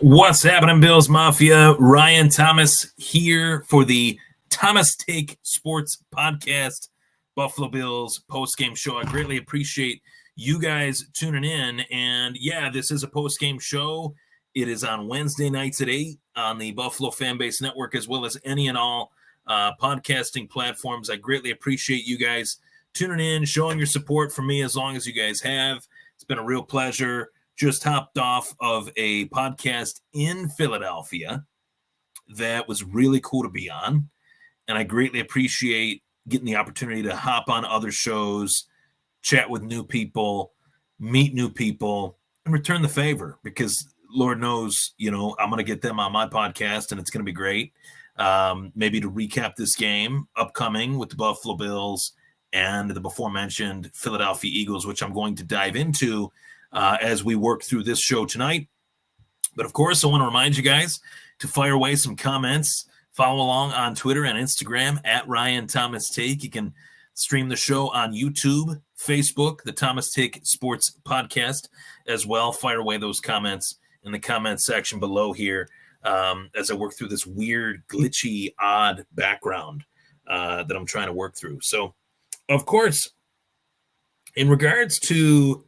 What's happening, Bills Mafia? Ryan Thomas here for the Thomas Take Sports Podcast, Buffalo Bills post-game show. I greatly appreciate you guys tuning in. And yeah, this is a post-game show. It is on Wednesday nights at 8 on the Buffalo Fanbase Network, as well as any and all podcasting platforms. I greatly appreciate you guys tuning in, showing your support for me as long as you guys have. It's been a real pleasure. Just hopped off of a podcast in Philadelphia that was really cool to be on. And I greatly appreciate getting the opportunity to hop on other shows, chat with new people, meet new people, and return the favor because Lord knows, I'm going to get them on my podcast and it's going to be great. Maybe to recap this game upcoming with the Buffalo Bills and the before mentioned Philadelphia Eagles, which I'm going to dive into as we work through this show tonight. But of course, I want to remind you guys to fire away some comments. Follow along on Twitter and Instagram at Ryan Thomas Take. You can stream the show on YouTube, Facebook, the Thomas Take Sports Podcast as well. Fire away those comments in the comments section below here as I work through this weird, glitchy, odd background that I'm trying to work through. So, of course, in regards to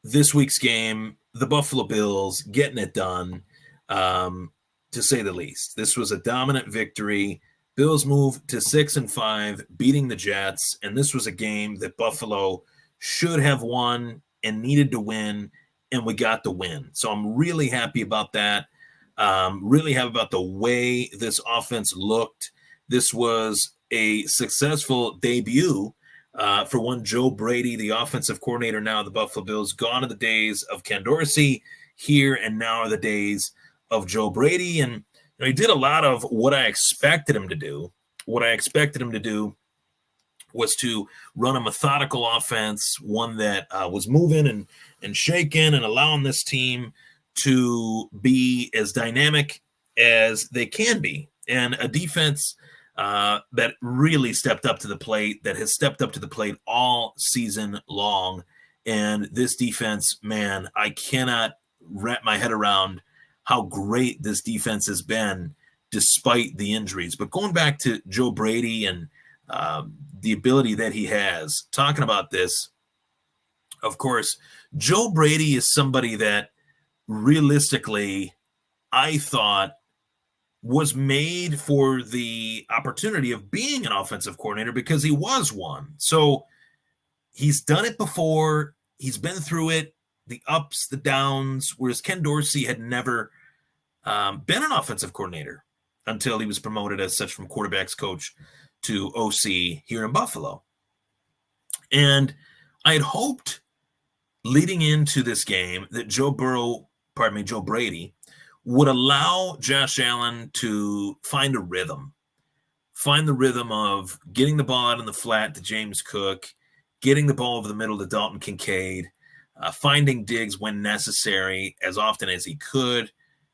this week's game, the Buffalo Bills getting it done, to say the least. This was a dominant victory. Bills move to 6-5, beating the Jets, and this was a game that Buffalo should have won and needed to win, and we got the win. So I'm really happy about that. Really happy about the way this offense looked. This was a successful debut for one Joe Brady, the offensive coordinator now of the Buffalo Bills. Gone are the days of Ken Dorsey. Here and now are the days of Joe Brady. And he did a lot of what I expected him to do. What I expected him to do was to run a methodical offense, one that was moving and shaking and allowing this team to be as dynamic as they can be. And a defense that really stepped up to the plate, that has stepped up to the plate all season long. And this defense, man, I cannot wrap my head around how great this defense has been despite the injuries. But going back to Joe Brady and the ability that he has, talking about this, of course, Joe Brady is somebody that realistically I thought was made for the opportunity of being an offensive coordinator because he was one. So he's done it before. He's been through it, the ups, the downs, whereas Ken Dorsey had never been an offensive coordinator until he was promoted as such from quarterbacks coach to OC here in Buffalo. And I had hoped leading into this game that Joe Brady would allow Josh Allen to find a rhythm, find the rhythm of getting the ball out in the flat to James Cook, getting the ball over the middle to Dalton Kincaid, finding Diggs when necessary as often as he could,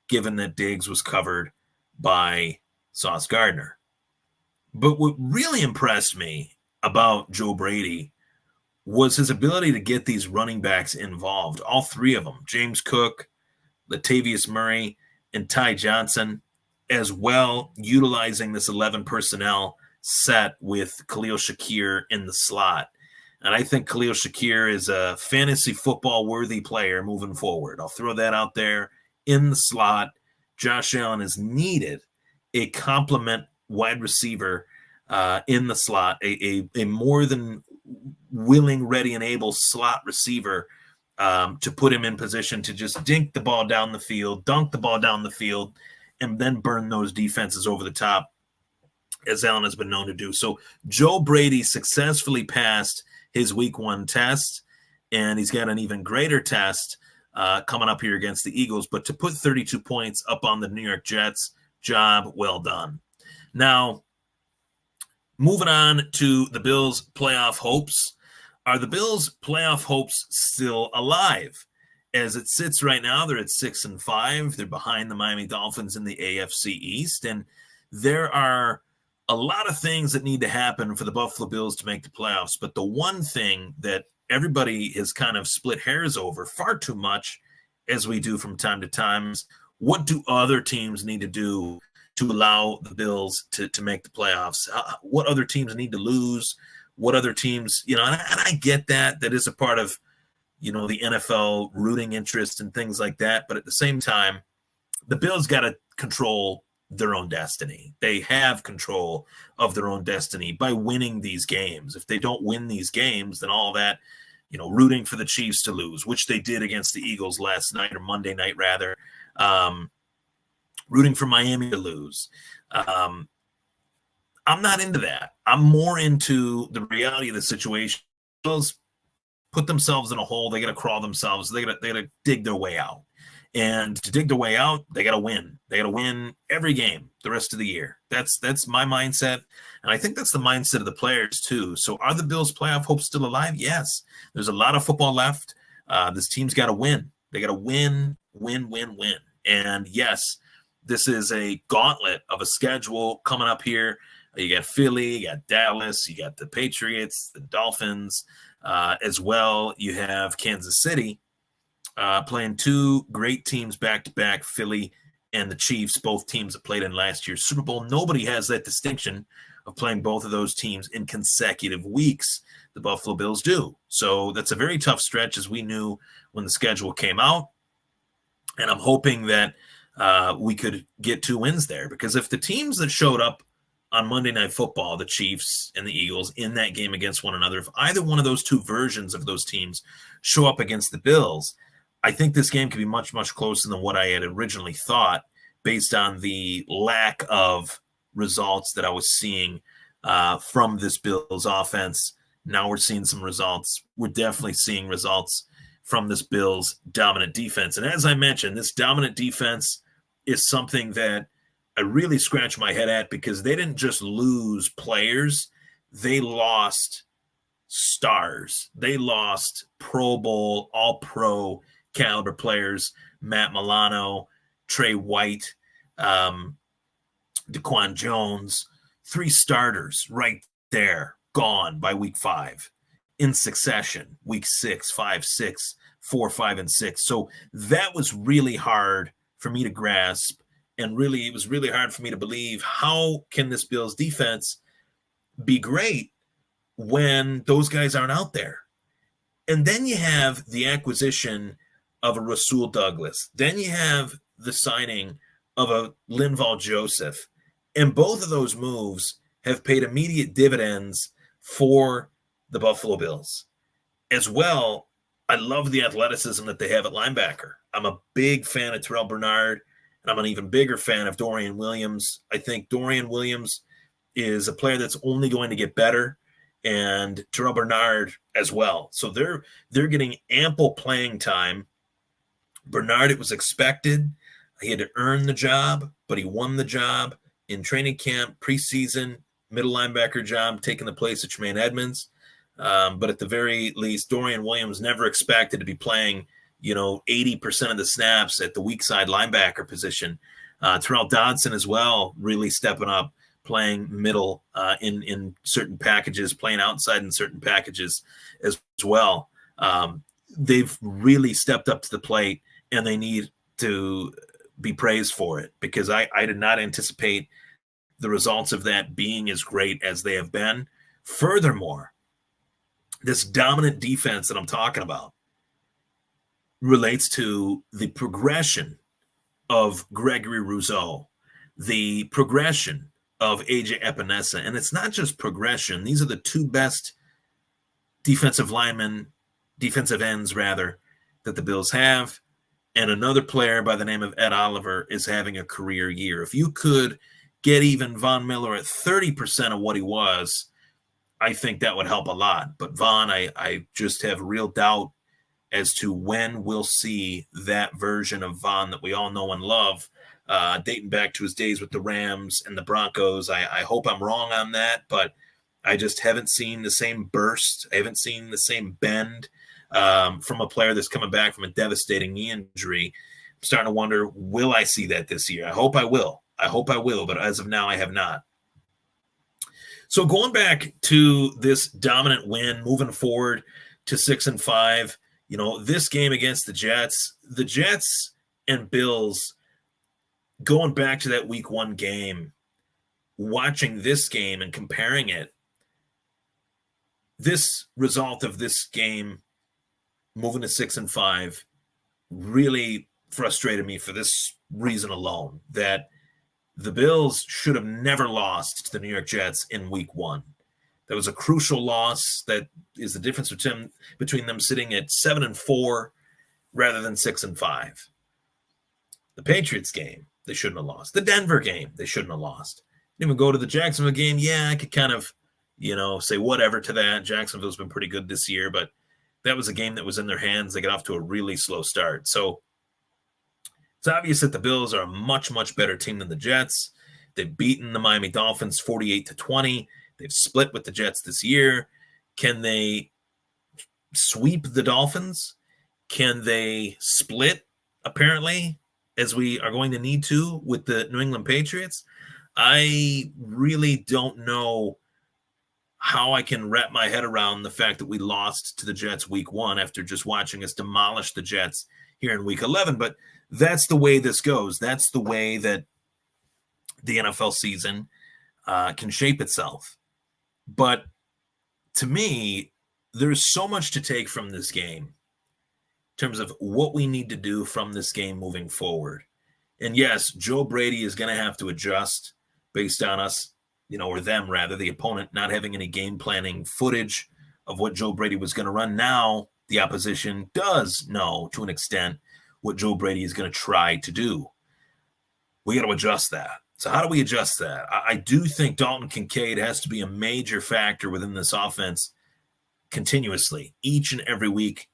given that Diggs was covered by Sauce Gardner. But what really impressed me about Joe Brady was his ability to get these running backs involved, all three of them, James Cook, Latavius Murray, and Ty Johnson, as well, utilizing this 11 personnel set with Khalil Shakir in the slot. And I think Khalil Shakir is a fantasy football worthy player moving forward. I'll throw that out there in the slot. Josh Allen is needed a complement wide receiver in the slot, a more than willing, ready, and able slot receiver to put him in position to just dink the ball down the field, dunk the ball down the field, and then burn those defenses over the top, as Allen has been known to do. So Joe Brady successfully passed his week 1 test, and he's got an even greater test coming up here against the Eagles. But to put 32 points up on the New York Jets, job well done. Now, moving on to the Bills' playoff hopes. Are the Bills' playoff hopes still alive? As it sits right now, they're at 6-5. They're behind the Miami Dolphins in the AFC East. And there are a lot of things that need to happen for the Buffalo Bills to make the playoffs. But the one thing that everybody has kind of split hairs over far too much, as we do from time to time, is what do other teams need to do to allow the Bills to make the playoffs? What other teams need to lose? What other teams, and I get that is a part of, the NFL rooting interest and things like that. But at the same time, the Bills got to control their own destiny. They have control of their own destiny by winning these games. If they don't win these games, then all that, rooting for the Chiefs to lose, which they did against the Eagles last night, or Monday night rather, rooting for Miami to lose. I'm not into that. I'm more into the reality of the situation. Bills put themselves in a hole. They got to crawl themselves. They got to dig their way out. And to dig their way out, they got to win. They got to win every game the rest of the year. That's my mindset. And I think that's the mindset of the players too. So are the Bills' playoff hopes still alive? Yes. There's a lot of football left. This team's got to win. They got to win. And yes, this is a gauntlet of a schedule coming up here. You got Philly, you got Dallas, you got the Patriots, the Dolphins as well. You have Kansas City playing two great teams back-to-back, Philly and the Chiefs, both teams that played in last year's Super Bowl. Nobody has that distinction of playing both of those teams in consecutive weeks. The Buffalo Bills do. So that's a very tough stretch, as we knew when the schedule came out. And I'm hoping that we could get 2 wins there, because if the teams that showed up on Monday Night Football, the Chiefs and the Eagles, in that game against one another, if either one of those two versions of those teams show up against the Bills, I think this game could be much, much closer than what I had originally thought, based on the lack of results that I was seeing from this Bills offense. Now we're seeing some results. We're definitely seeing results from this Bills dominant defense. And as I mentioned, this dominant defense is something that I really scratch my head at, because they didn't just lose players, they lost stars. They lost Pro Bowl, All-Pro caliber players, Matt Milano, Trey White, DeQuan Jones, 3 starters right there, gone by week 5 in succession, week 6, 5, 6, 4, 5, and 6. So that was really hard for me to grasp. And really, it was really hard for me to believe, how can this Bills defense be great when those guys aren't out there? And then you have the acquisition of a Rasul Douglas. Then you have the signing of a Linval Joseph. And both of those moves have paid immediate dividends for the Buffalo Bills. As well, I love the athleticism that they have at linebacker. I'm a big fan of Terrell Bernard, and I'm an even bigger fan of Dorian Williams. I think Dorian Williams is a player that's only going to get better, and Terrell Bernard as well. So they're getting ample playing time. Bernard, it was expected. He had to earn the job, but he won the job in training camp, preseason, middle linebacker job, taking the place of Tremaine Edmonds. But at the very least, Dorian Williams never expected to be playing, 80% of the snaps at the weak side linebacker position. Terrell Dodson as well, really stepping up, playing middle in certain packages, playing outside in certain packages as well. They've really stepped up to the plate, and they need to be praised for it, because I did not anticipate the results of that being as great as they have been. Furthermore, this dominant defense that I'm talking about relates to the progression of Gregory Rousseau, the progression of AJ Epinesa. And it's not just progression. These are the 2 best defensive ends, that the Bills have. And another player by the name of Ed Oliver is having a career year. If you could get even Von Miller at 30% of what he was, I think that would help a lot. But Von, I just have real doubt as to when we'll see that version of Von that we all know and love, dating back to his days with the Rams and the Broncos. I hope I'm wrong on that, but I just haven't seen the same burst. I haven't seen the same bend from a player that's coming back from a devastating knee injury. I'm starting to wonder, will I see that this year? I hope I will. But as of now, I have not. So going back to this dominant win, moving forward to 6-5, this game against the Jets and Bills going back to that week 1 game, watching this game and comparing it, this result of this game moving to 6-5 really frustrated me for this reason alone, that the Bills should have never lost to the New York Jets in week 1. That was a crucial loss. That is the difference between them sitting at 7-4 rather than 6-5. The Patriots game, they shouldn't have lost. The Denver game, they shouldn't have lost. Didn't even go to the Jacksonville game. Yeah, I could kind of, say whatever to that. Jacksonville's been pretty good this year, but that was a game that was in their hands. They got off to a really slow start. So it's obvious that the Bills are a much, much better team than the Jets. They've beaten the Miami Dolphins 48-20. They've split with the Jets this year. Can they sweep the Dolphins? Can they split, apparently, as we are going to need to with the New England Patriots? I really don't know how I can wrap my head around the fact that we lost to the Jets week 1 after just watching us demolish the Jets here in week 11. But that's the way this goes. That's the way that the NFL season can shape itself. But to me, there's so much to take from this game in terms of what we need to do from this game moving forward. And yes, Joe Brady is going to have to adjust based on us, or them rather, the opponent not having any game planning footage of what Joe Brady was going to run. Now the opposition does know to an extent what Joe Brady is going to try to do. We got to adjust that. So how do we adjust that? I do think Dalton Kincaid has to be a major factor within this offense continuously, each and every week,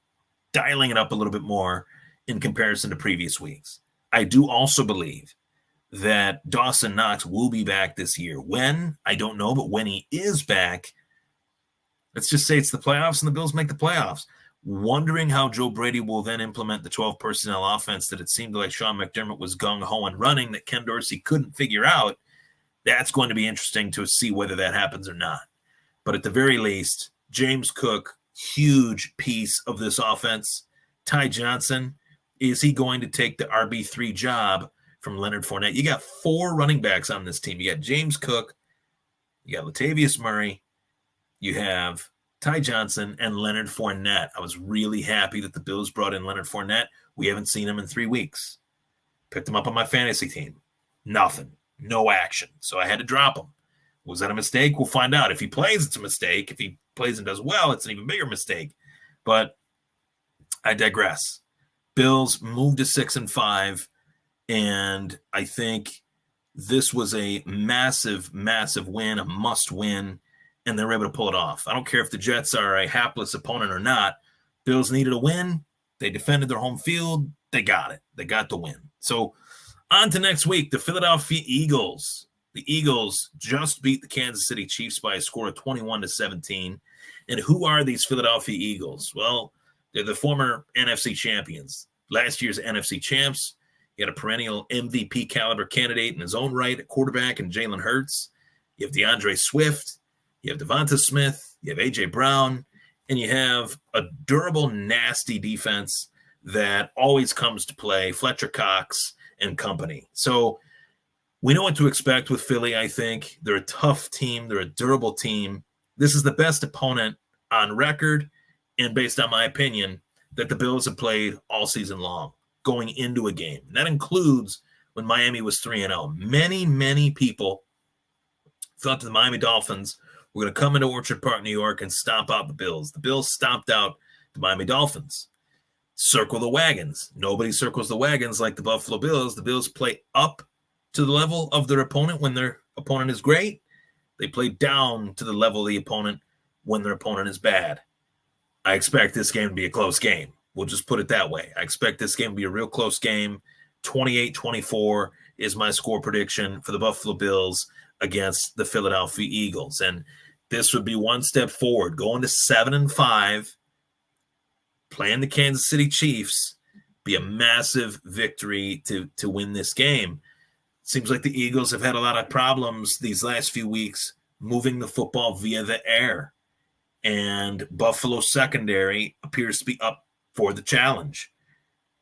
dialing it up a little bit more in comparison to previous weeks. I do also believe that Dawson Knox will be back this year. When? I don't know, but when he is back, let's just say it's the playoffs and the Bills make the playoffs. Wondering how Joe Brady will then implement the 12 personnel offense that it seemed like Sean McDermott was gung-ho and running that Ken Dorsey couldn't figure out. That's going to be interesting to see whether that happens or not. But at the very least, James Cook, huge piece of this offense. Ty Johnson, is he going to take the RB3 job from Leonard Fournette? You got 4 running backs on this team. You got James Cook, you got Latavius Murray, you have Ty Johnson, and Leonard Fournette. I was really happy that the Bills brought in Leonard Fournette. We haven't seen him in 3 weeks. Picked him up on my fantasy team. Nothing. No action. So I had to drop him. Was that a mistake? We'll find out. If he plays, it's a mistake. If he plays and does well, it's an even bigger mistake. But I digress. Bills moved to 6-5, and I think this was a massive, massive win, a must win, and they were able to pull it off. I don't care if the Jets are a hapless opponent or not. Bills needed a win. They defended their home field. They got it. They got the win. So on to next week, the Philadelphia Eagles. The Eagles just beat the Kansas City Chiefs by a score of 21-17. And who are these Philadelphia Eagles? Well, they're the former NFC champions. Last year's NFC champs. You had a perennial MVP caliber candidate in his own right at quarterback and Jalen Hurts. You have DeAndre Swift. You have Devonta Smith, you have A.J. Brown, and you have a durable, nasty defense that always comes to play, Fletcher Cox and company. So we know what to expect with Philly, I think. They're a tough team. They're a durable team. This is the best opponent on record and based on my opinion that the Bills have played all season long going into a game. And that includes when Miami was 3-0. Many, many people thought the Miami Dolphins were going to come into Orchard Park, New York, and stomp out the Bills. The Bills stomped out the Miami Dolphins. Circle the wagons. Nobody circles the wagons like the Buffalo Bills. The Bills play up to the level of their opponent when their opponent is great. They play down to the level of the opponent when their opponent is bad. I expect this game to be a close game. We'll just put it that way. I expect this game to be a real close game. 28-24 is my score prediction for the Buffalo Bills against the Philadelphia Eagles. And this would be one step forward, going to 7-5, playing the Kansas City Chiefs, be a massive victory to win this game. Seems like the Eagles have had a lot of problems these last few weeks moving the football via the air. And Buffalo secondary appears to be up for the challenge.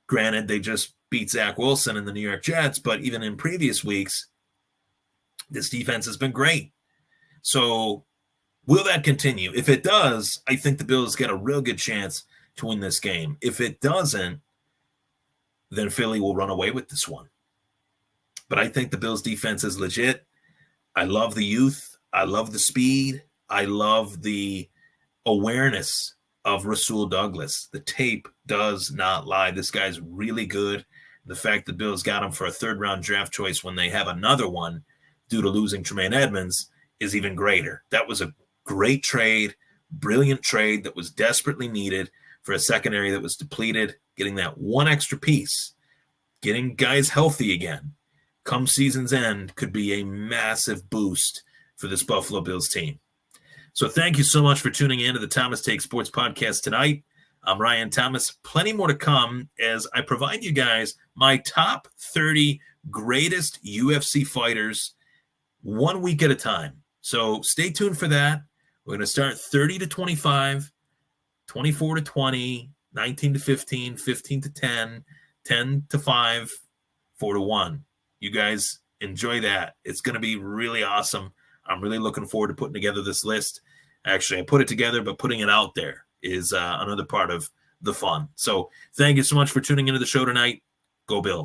Granted, they just beat Zach Wilson and the New York Jets, but even in previous weeks, this defense has been great. So will that continue? If it does, I think the Bills get a real good chance to win this game. If it doesn't, then Philly will run away with this one. But I think the Bills defense is legit. I love the youth. I love the speed. I love the awareness of Rasul Douglas. The tape does not lie. This guy's really good. The fact the Bills got him for a third-round draft choice when they have another one due to losing Tremaine Edmonds is even greater. That was a great trade, brilliant trade that was desperately needed for a secondary that was depleted. Getting that one extra piece, getting guys healthy again, come season's end could be a massive boost for this Buffalo Bills team. So thank you so much for tuning in to the Thomas Take Sports Podcast tonight. I'm Ryan Thomas. Plenty more to come as I provide you guys my top 30 greatest UFC fighters 1 week at a time. So stay tuned for that. We're going to start 30 to 25, 24 to 20, 19 to 15, 15 to 10, 10 to 5, 4 to 1. You guys enjoy that. It's going to be really awesome. I'm really looking forward to putting together this list. Actually, I put it together, but putting it out there is another part of the fun. So thank you so much for tuning into the show tonight. Go Bills.